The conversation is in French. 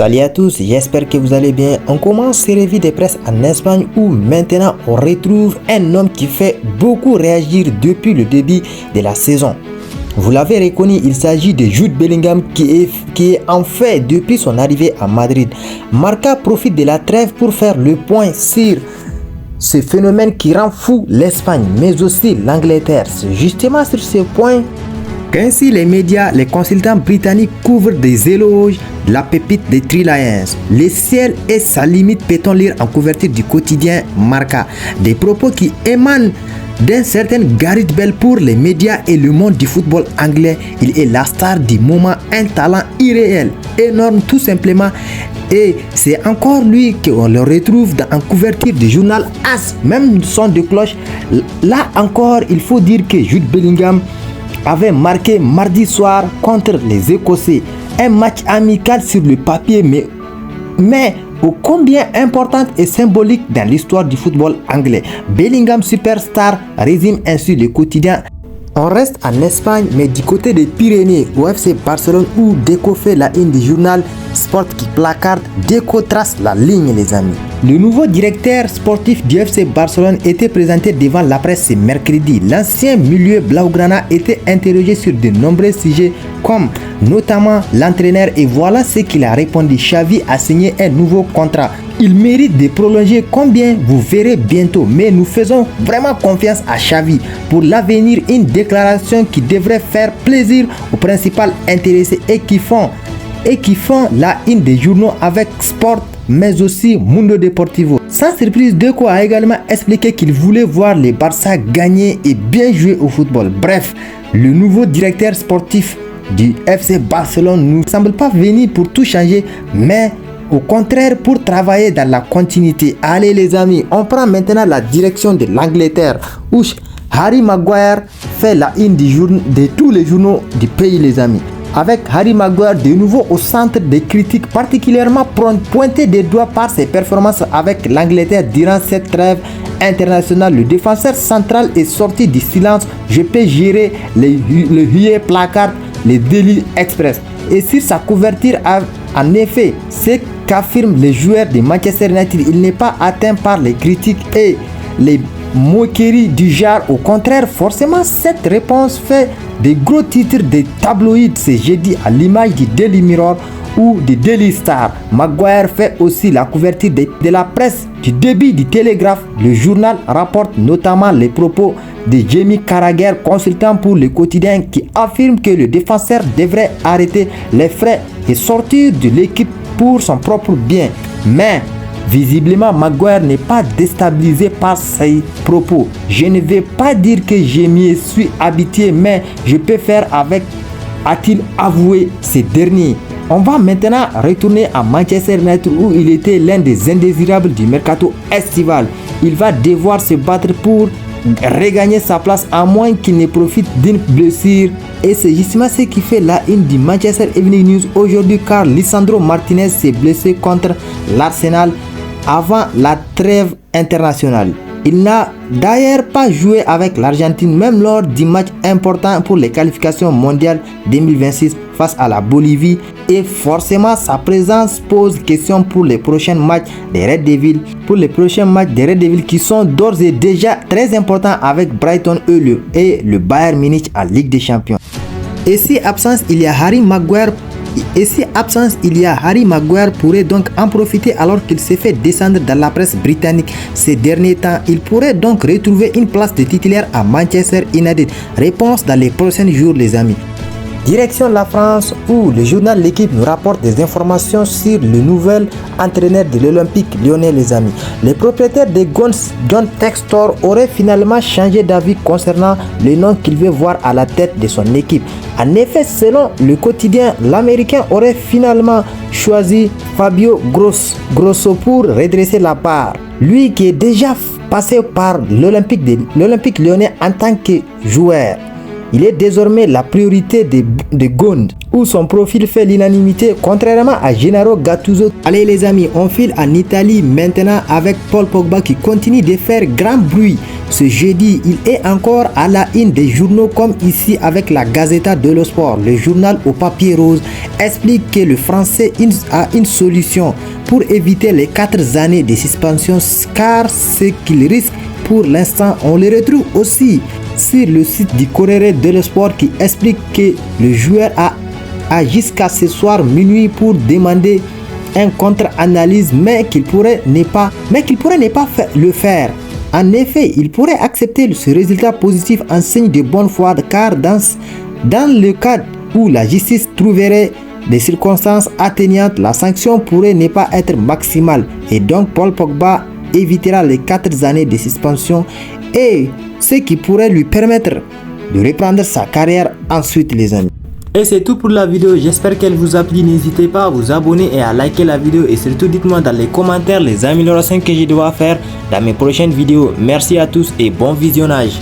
Salut à tous, j'espère que vous allez bien. On commence ces revues de presse en Espagne où maintenant on retrouve un homme qui fait beaucoup réagir depuis le début de la saison. Vous l'avez reconnu, il s'agit de Jude Bellingham qui est en fait depuis son arrivée à Madrid. Marca profite de la trêve pour faire le point sur ce phénomène qui rend fou l'Espagne mais aussi l'Angleterre. C'est justement sur ce point qu'ainsi les médias, les consultants britanniques couvrent des éloges de la pépite des Three Lions. Le ciel et sa limite, peut-on lire en couverture du quotidien Marca. Des propos qui émanent d'un certain Gareth Bale pour les médias et le monde du football anglais. Il est la star du moment, un talent irréel, énorme tout simplement. Et c'est encore lui qu'on le retrouve en couverture du journal AS, même son de cloche. Là encore, il faut dire que Jude Bellingham avait marqué mardi soir contre les Écossais. Un match amical sur le papier, mais ô combien importante et symbolique dans l'histoire du football anglais. Bellingham superstar résume ainsi le quotidien. On reste en Espagne, mais du côté des Pyrénées, au FC Barcelone, où Deco fait la une du journal Sport qui placarde, Deco trace la ligne les amis. Le nouveau directeur sportif du FC Barcelone était présenté devant la presse ce mercredi. L'ancien milieu blaugrana était interrogé sur de nombreux sujets comme notamment l'entraîneur et voilà ce qu'il a répondu. Xavi a signé un nouveau contrat. Il mérite de prolonger combien vous verrez bientôt, mais nous faisons vraiment confiance à Xavi pour l'avenir, une déclaration qui devrait faire plaisir aux principaux intéressés et qui font la une des journaux avec Sport mais aussi Mundo Deportivo. Sans surprise, Deco a également expliqué qu'il voulait voir les Barça gagner et bien jouer au football. Bref, le nouveau directeur sportif du FC Barcelone ne semble pas venir pour tout changer, mais au contraire pour travailler dans la continuité. Allez les amis, on prend maintenant la direction de l'Angleterre où Harry Maguire fait la une de tous les journaux du pays les amis. Avec Harry Maguire de nouveau au centre des critiques, particulièrement pointé des doigts par ses performances avec l'Angleterre durant cette trêve internationale. Le défenseur central est sorti du silence. Je peux gérer le huée placard, les Daily Express. Et sur sa couverture, en effet, ce qu'affirment les joueurs de Manchester United, il n'est pas atteint par les critiques et les moqueries du genre. Au contraire, forcément, cette réponse fait des gros titres des tabloïds ce jeudi à l'image du Daily Mirror ou du Daily Star. Maguire fait aussi la couverture de la presse du début du Télégraphe. Le journal rapporte notamment les propos de Jamie Carragher, consultant pour le quotidien, qui affirme que le défenseur devrait arrêter les frais et sortir de l'équipe pour son propre bien. Mais visiblement, Maguire n'est pas déstabilisé par ces propos. Je ne vais pas dire que je m'y suis habitué, mais je peux faire avec, a-t-il avoué ces derniers. On va maintenant retourner à Manchester United où il était l'un des indésirables du mercato estival. Il va devoir se battre pour regagner sa place à moins qu'il ne profite d'une blessure. Et c'est justement ce qui fait la une du Manchester Evening News aujourd'hui car Lisandro Martinez s'est blessé contre l'Arsenal avant la trêve internationale. Il n'a d'ailleurs pas joué avec l'Argentine même lors du match important pour les qualifications mondiales 2026 face à la Bolivie et forcément sa présence pose question pour les prochains matchs des Red Devils. Pour les prochains matchs des Red Devils qui sont d'ores et déjà très importants avec Brighton et le Bayern Munich en Ligue des Champions. Et si absence il y a Harry Maguire pourrait donc en profiter alors qu'il s'est fait descendre dans la presse britannique ces derniers temps. Il pourrait donc retrouver une place de titulaire à Manchester United. Réponse dans les prochains jours les amis. Direction la France où le journal L'équipe nous rapporte des informations sur le nouvel entraîneur de l'Olympique lyonnais les amis. Le propriétaire des Guns, John Textor, aurait finalement changé d'avis concernant le nom qu'il veut voir à la tête de son équipe. En effet, selon le quotidien, l'Américain aurait finalement choisi Fabio Grosso pour redresser la barre. Lui qui est déjà passé par l'Olympique lyonnais en tant que joueur. Il est désormais la priorité de Gonde, où son profil fait l'unanimité, contrairement à Gennaro Gattuso. Allez les amis, on file en Italie maintenant avec Paul Pogba qui continue de faire grand bruit ce jeudi. Il est encore à la une des journaux comme ici avec la Gazzetta dello Sport. Le journal au papier rose explique que le Français a une solution pour éviter les 4 années de suspension car ce qu'il risque pour l'instant, on le retrouve aussi sur le site du Corriere dello Sport qui explique que le joueur a jusqu'à ce soir minuit pour demander un contre-analyse mais qu'il pourrait ne pas le faire. En effet, il pourrait accepter ce résultat positif en signe de bonne foi car dans le cas où la justice trouverait des circonstances atteignantes, la sanction pourrait ne pas être maximale et donc Paul Pogba évitera les 4 années de suspension et ce qui pourrait lui permettre de reprendre sa carrière ensuite les amis. Et c'est tout pour la vidéo, j'espère qu'elle vous a plu. N'hésitez pas à vous abonner et à liker la vidéo et surtout dites-moi dans les commentaires les améliorations que je dois faire dans mes prochaines vidéos. Merci à tous et bon visionnage.